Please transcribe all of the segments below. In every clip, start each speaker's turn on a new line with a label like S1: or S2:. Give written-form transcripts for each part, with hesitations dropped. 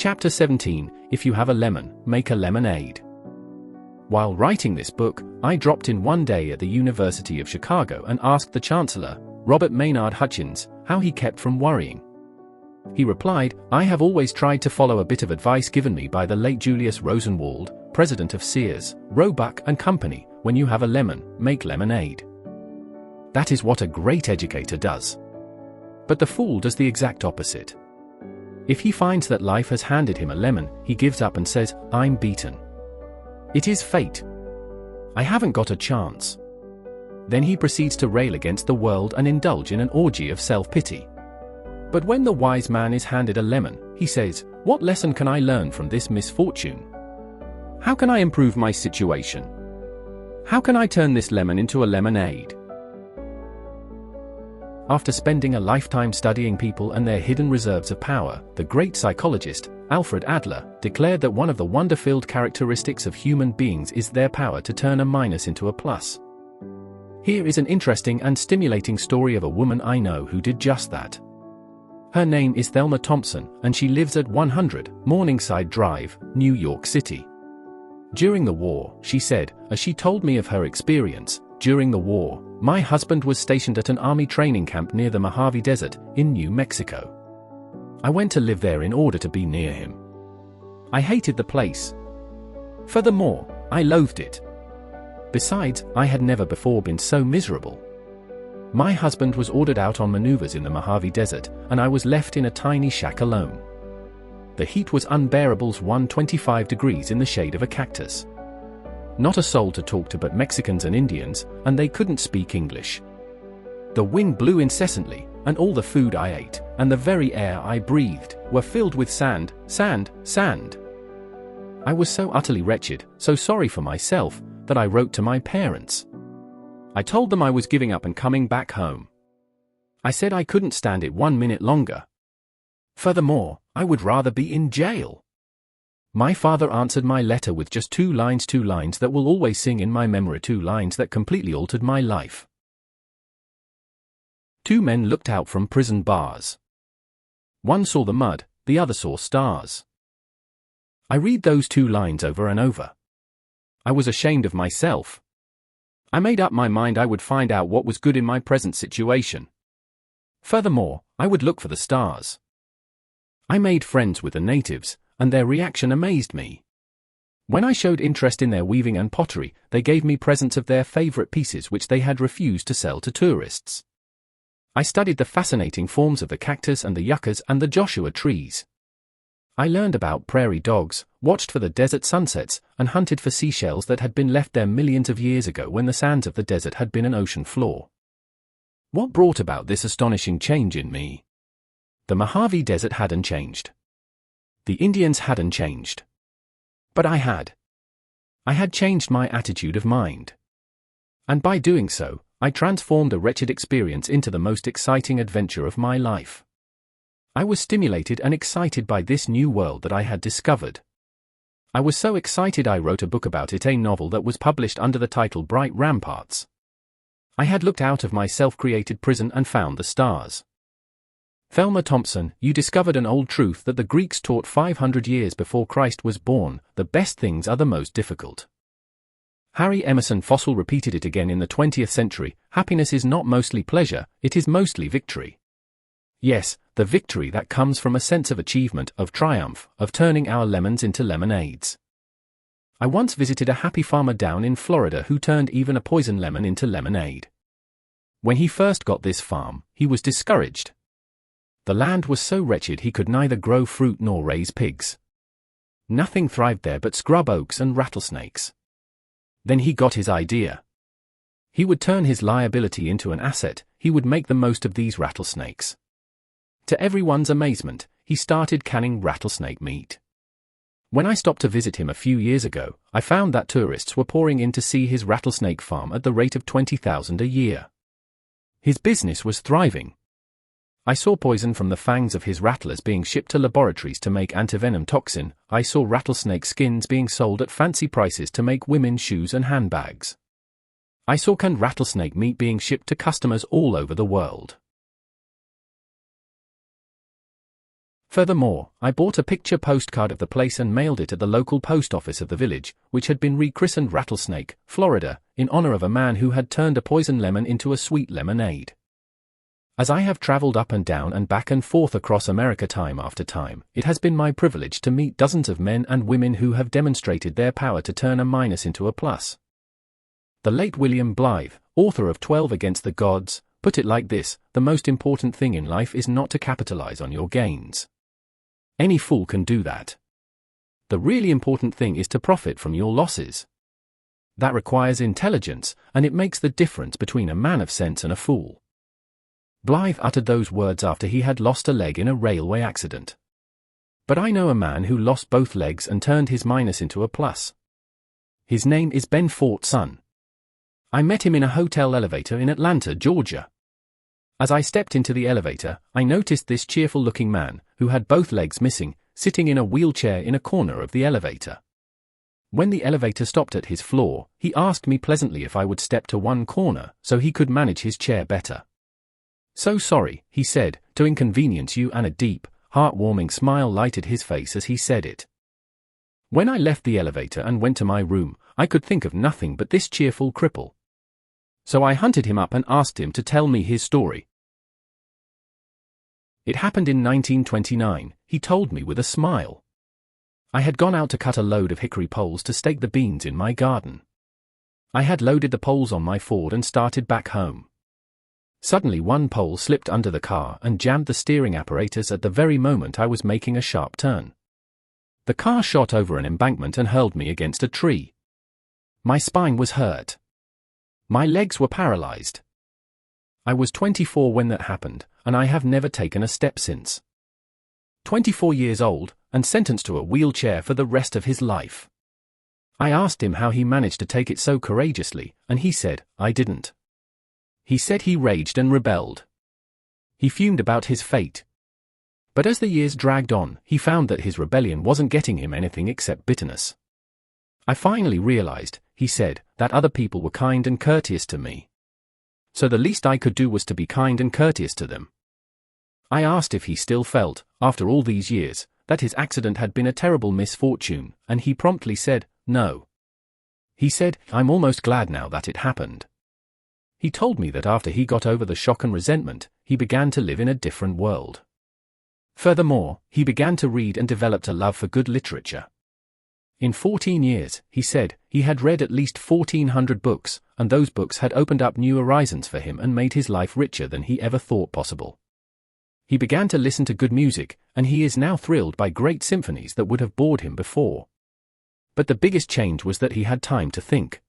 S1: Chapter 17, If You Have a Lemon, Make a Lemonade. While writing this book, I dropped in one day at the University of Chicago and asked the Chancellor, Robert Maynard Hutchins, how he kept from worrying. He replied, I have always tried to follow a bit of advice given me by the late Julius Rosenwald, president of Sears, Roebuck and Company, when you have a lemon, make lemonade. That is what a great educator does. But the fool does the exact opposite. If he finds that life has handed him a lemon, he gives up and says, I'm beaten. It is fate. I haven't got a chance. Then he proceeds to rail against the world and indulge in an orgy of self-pity. But when the wise man is handed a lemon, he says, what lesson can I learn from this misfortune? How can I improve my situation? How can I turn this lemon into a lemonade? After spending a lifetime studying people and their hidden reserves of power, the great psychologist, Alfred Adler, declared that one of the wonder-filled characteristics of human beings is their power to turn a minus into a plus. Here is an interesting and stimulating story of a woman I know who did just that. Her name is Thelma Thompson, and she lives at 100 Morningside Drive, New York City. During the war, she said, as she told me of her experience, during the war, my husband was stationed at an army training camp near the Mojave Desert, in New Mexico. I went to live there in order to be near him. I hated the place. Furthermore, I loathed it. Besides, I had never before been so miserable. My husband was ordered out on maneuvers in the Mojave Desert, and I was left in a tiny shack alone. The heat was unbearable, 125 degrees in the shade of a cactus. Not a soul to talk to but Mexicans and Indians, and they couldn't speak English. The wind blew incessantly, and all the food I ate, and the very air I breathed, were filled with sand, sand, sand. I was so utterly wretched, so sorry for myself, that I wrote to my parents. I told them I was giving up and coming back home. I said I couldn't stand it 1 minute longer. Furthermore, I would rather be in jail. My father answered my letter with just two lines that will always sing in my memory, 2 lines that completely altered my life. 2 men looked out from prison bars. One saw the mud, the other saw stars. I read those 2 lines over and over. I was ashamed of myself. I made up my mind I would find out what was good in my present situation. Furthermore, I would look for the stars. I made friends with the natives, and their reaction amazed me. When I showed interest in their weaving and pottery, they gave me presents of their favorite pieces which they had refused to sell to tourists. I studied the fascinating forms of the cactus and the yuccas and the Joshua trees. I learned about prairie dogs, watched for the desert sunsets, and hunted for seashells that had been left there millions of years ago when the sands of the desert had been an ocean floor. What brought about this astonishing change in me? The Mojave Desert hadn't changed. The Indians hadn't changed. But I had. I had changed my attitude of mind. And by doing so, I transformed a wretched experience into the most exciting adventure of my life. I was stimulated and excited by this new world that I had discovered. I was so excited I wrote a book about it, a novel that was published under the title Bright Ramparts. I had looked out of my self-created prison and found the stars. Thelma Thompson, you discovered an old truth that the Greeks taught 500 years before Christ was born: the best things are the most difficult. Harry Emerson Fossil repeated it again in the 20th century: happiness is not mostly pleasure, it is mostly victory. Yes, the victory that comes from a sense of achievement, of triumph, of turning our lemons into lemonades. I once visited a happy farmer down in Florida who turned even a poison lemon into lemonade. When he first got this farm, he was discouraged. The land was so wretched he could neither grow fruit nor raise pigs. Nothing thrived there but scrub oaks and rattlesnakes. Then he got his idea. He would turn his liability into an asset, he would make the most of these rattlesnakes. To everyone's amazement, he started canning rattlesnake meat. When I stopped to visit him a few years ago, I found that tourists were pouring in to see his rattlesnake farm at the rate of $20,000 a year. His business was thriving. I saw poison from the fangs of his rattlers being shipped to laboratories to make antivenom toxin. I saw rattlesnake skins being sold at fancy prices to make women's shoes and handbags. I saw canned rattlesnake meat being shipped to customers all over the world. Furthermore, I bought a picture postcard of the place and mailed it at the local post office of the village, which had been rechristened Rattlesnake, Florida, in honor of a man who had turned a poison lemon into a sweet lemonade. As I have traveled up and down and back and forth across America time after time, it has been my privilege to meet dozens of men and women who have demonstrated their power to turn a minus into a plus. The late William Blythe, author of 12 Against the Gods, put it like this: the most important thing in life is not to capitalize on your gains. Any fool can do that. The really important thing is to profit from your losses. That requires intelligence, and it makes the difference between a man of sense and a fool. Blythe uttered those words after he had lost a leg in a railway accident. But I know a man who lost both legs and turned his minus into a plus. His name is Ben Fort's son. I met him in a hotel elevator in Atlanta, Georgia. As I stepped into the elevator, I noticed this cheerful-looking man, who had both legs missing, sitting in a wheelchair in a corner of the elevator. When the elevator stopped at his floor, he asked me pleasantly if I would step to one corner so he could manage his chair better. "So sorry," he said, "to inconvenience you," and a deep, heartwarming smile lighted his face as he said it. When I left the elevator and went to my room, I could think of nothing but this cheerful cripple. So I hunted him up and asked him to tell me his story. It happened in 1929, he told me with a smile. I had gone out to cut a load of hickory poles to stake the beans in my garden. I had loaded the poles on my Ford and started back home. Suddenly one pole slipped under the car and jammed the steering apparatus at the very moment I was making a sharp turn. The car shot over an embankment and hurled me against a tree. My spine was hurt. My legs were paralyzed. I was 24 when that happened, and I have never taken a step since. 24 years old, and sentenced to a wheelchair for the rest of his life. I asked him how he managed to take it so courageously, and he said, "I didn't." He said he raged and rebelled. He fumed about his fate. But as the years dragged on, he found that his rebellion wasn't getting him anything except bitterness. "I finally realized," he said, "that other people were kind and courteous to me. So the least I could do was to be kind and courteous to them." I asked if he still felt, after all these years, that his accident had been a terrible misfortune, and he promptly said, "No." He said, "I'm almost glad now that it happened." He told me that after he got over the shock and resentment, he began to live in a different world. Furthermore, he began to read and developed a love for good literature. In 14 years, he said, he had read at least 1,400 books, and those books had opened up new horizons for him and made his life richer than he ever thought possible. He began to listen to good music, and he is now thrilled by great symphonies that would have bored him before. But the biggest change was that he had time to think.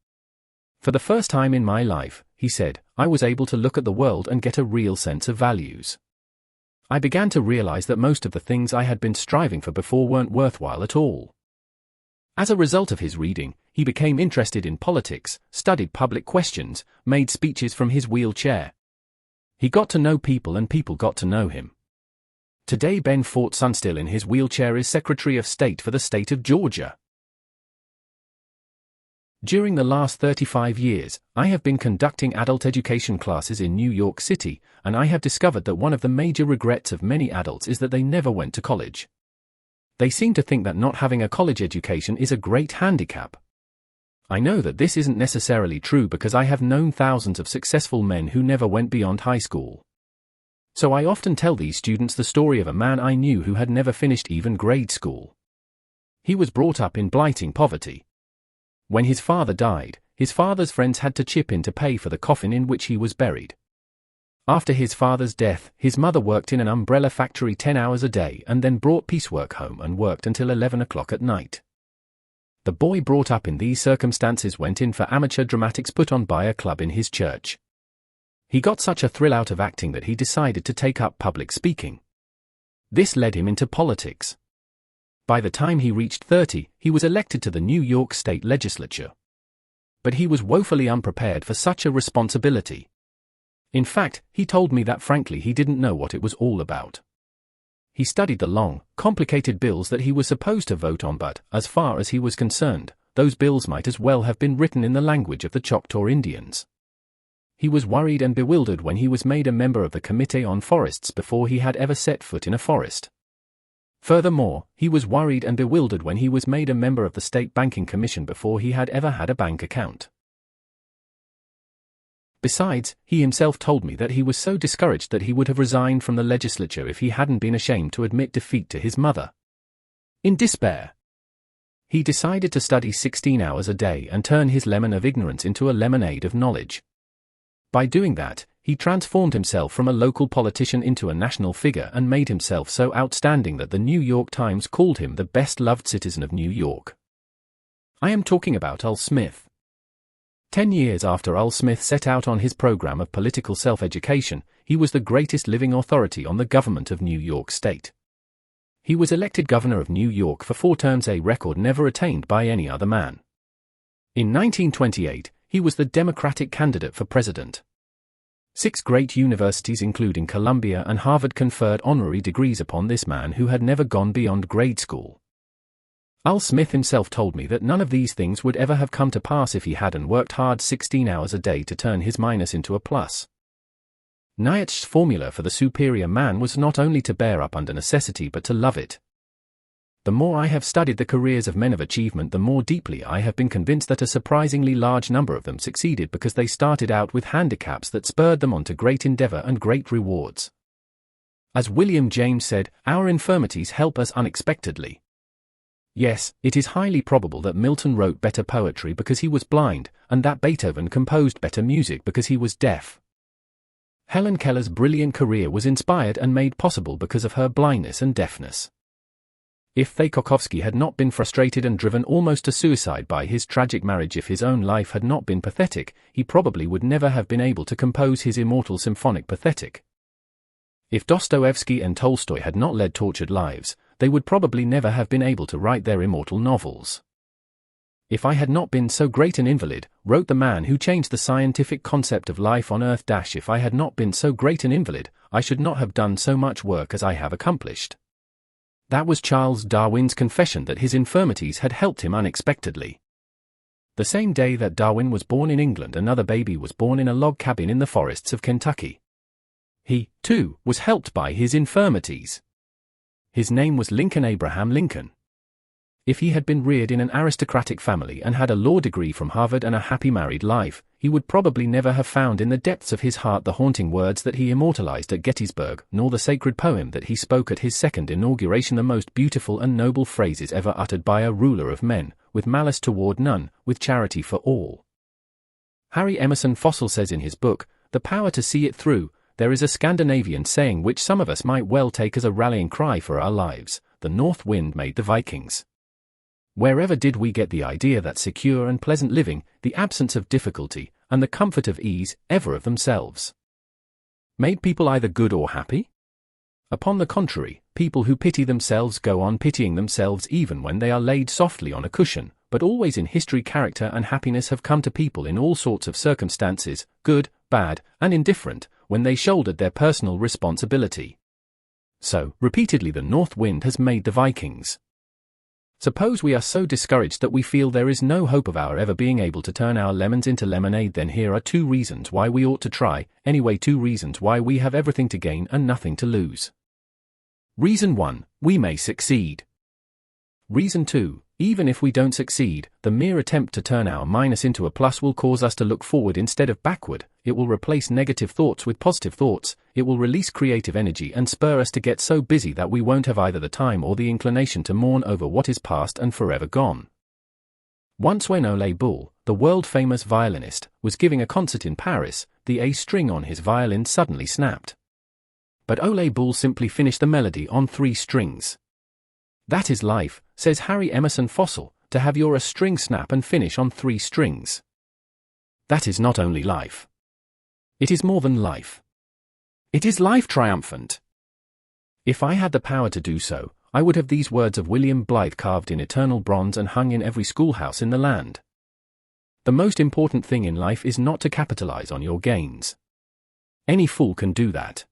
S1: "For the first time in my life," he said, "I was able to look at the world and get a real sense of values. I began to realize that most of the things I had been striving for before weren't worthwhile at all." As a result of his reading, he became interested in politics, studied public questions, made speeches from his wheelchair. He got to know people and people got to know him. Today Ben Fort's son, still in his wheelchair, is Secretary of State for the state of Georgia. During the last 35 years, I have been conducting adult education classes in New York City, and I have discovered that one of the major regrets of many adults is that they never went to college. They seem to think that not having a college education is a great handicap. I know that this isn't necessarily true because I have known thousands of successful men who never went beyond high school. So I often tell these students the story of a man I knew who had never finished even grade school. He was brought up in blighting poverty. When his father died, his father's friends had to chip in to pay for the coffin in which he was buried. After his father's death, his mother worked in an umbrella factory 10 hours a day and then brought piecework home and worked until 11 o'clock at night. The boy brought up in these circumstances went in for amateur dramatics put on by a club in his church. He got such a thrill out of acting that he decided to take up public speaking. This led him into politics. By the time he reached 30, he was elected to the New York State Legislature. But he was woefully unprepared for such a responsibility. In fact, he told me that frankly he didn't know what it was all about. He studied the long, complicated bills that he was supposed to vote on, but, as far as he was concerned, those bills might as well have been written in the language of the Choctaw Indians. He was worried and bewildered when he was made a member of the Committee on Forests before he had ever set foot in a forest. Furthermore, he was worried and bewildered when he was made a member of the State Banking Commission before he had ever had a bank account. Besides, he himself told me that he was so discouraged that he would have resigned from the legislature if he hadn't been ashamed to admit defeat to his mother. In despair, he decided to study 16 hours a day and turn his lemon of ignorance into a lemonade of knowledge. By doing that, he transformed himself from a local politician into a national figure and made himself so outstanding that the New York Times called him the best-loved citizen of New York. I am talking about Al Smith. 10 years after Al Smith set out on his program of political self-education, he was the greatest living authority on the government of New York State. He was elected governor of New York for 4 terms, a record never attained by any other man. In 1928, he was the Democratic candidate for president. 6 great universities including Columbia and Harvard conferred honorary degrees upon this man who had never gone beyond grade school. Al Smith himself told me that none of these things would ever have come to pass if he hadn't worked hard 16 hours a day to turn his minus into a plus. Nietzsche's formula for the superior man was not only to bear up under necessity but to love it. The more I have studied the careers of men of achievement, the more deeply I have been convinced that a surprisingly large number of them succeeded because they started out with handicaps that spurred them on to great endeavor and great rewards. As William James said, our infirmities help us unexpectedly. Yes, it is highly probable that Milton wrote better poetry because he was blind, and that Beethoven composed better music because he was deaf. Helen Keller's brilliant career was inspired and made possible because of her blindness and deafness. If Tchaikovsky had not been frustrated and driven almost to suicide by his tragic marriage, if his own life had not been pathetic, he probably would never have been able to compose his immortal symphonic Pathetic. If Dostoevsky and Tolstoy had not led tortured lives, they would probably never have been able to write their immortal novels. If I had not been so great an invalid, wrote the man who changed the scientific concept of life on Earth. If I had not been so great an invalid, I should not have done so much work as I have accomplished. That was Charles Darwin's confession that his infirmities had helped him unexpectedly. The same day that Darwin was born in England, another baby was born in a log cabin in the forests of Kentucky. He, too, was helped by his infirmities. His name was Lincoln Abraham Lincoln. If he had been reared in an aristocratic family and had a law degree from Harvard and a happy married life, he would probably never have found in the depths of his heart the haunting words that he immortalized at Gettysburg, nor the sacred poem that he spoke at his second inauguration, the most beautiful and noble phrases ever uttered by a ruler of men, with malice toward none, with charity for all. Harry Emerson Fossil says in his book, The Power to See It Through, there is a Scandinavian saying which some of us might well take as a rallying cry for our lives: the north wind made the Vikings. Wherever did we get the idea that secure and pleasant living, the absence of difficulty, and the comfort of ease, ever of themselves made people either good or happy? Upon the contrary, people who pity themselves go on pitying themselves even when they are laid softly on a cushion, but always in history character and happiness have come to people in all sorts of circumstances, good, bad, and indifferent, when they shouldered their personal responsibility. So, repeatedly the north wind has made the Vikings. Suppose we are so discouraged that we feel there is no hope of our ever being able to turn our lemons into lemonade, then here are 2 reasons why we ought to try, anyway 2 reasons why we have everything to gain and nothing to lose. Reason 1, we may succeed. Reason 2, even if we don't succeed, the mere attempt to turn our minus into a plus will cause us to look forward instead of backward, it will replace negative thoughts with positive thoughts, it will release creative energy and spur us to get so busy that we won't have either the time or the inclination to mourn over what is past and forever gone. Once when Ole Bull, the world-famous violinist, was giving a concert in Paris, the A string on his violin suddenly snapped. But Ole Bull simply finished the melody on 3 strings. That is life, says Harry Emerson Fossil, to have your A string snap and finish on 3 strings. That is not only life. It is more than life. It is life triumphant. If I had the power to do so, I would have these words of William Blythe carved in eternal bronze and hung in every schoolhouse in the land. The most important thing in life is not to capitalize on your gains. Any fool can do that.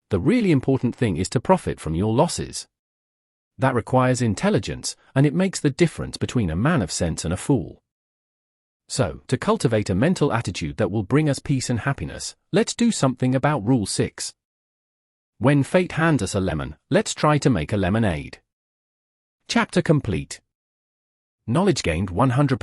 S1: The really important thing is to profit from your losses. That requires intelligence, and it makes the difference between a man of sense and a fool. So, to cultivate a mental attitude that will bring us peace and happiness, let's do something about Rule 6. When fate hands us a lemon, let's try to make a lemonade. Chapter complete. Knowledge gained 100%.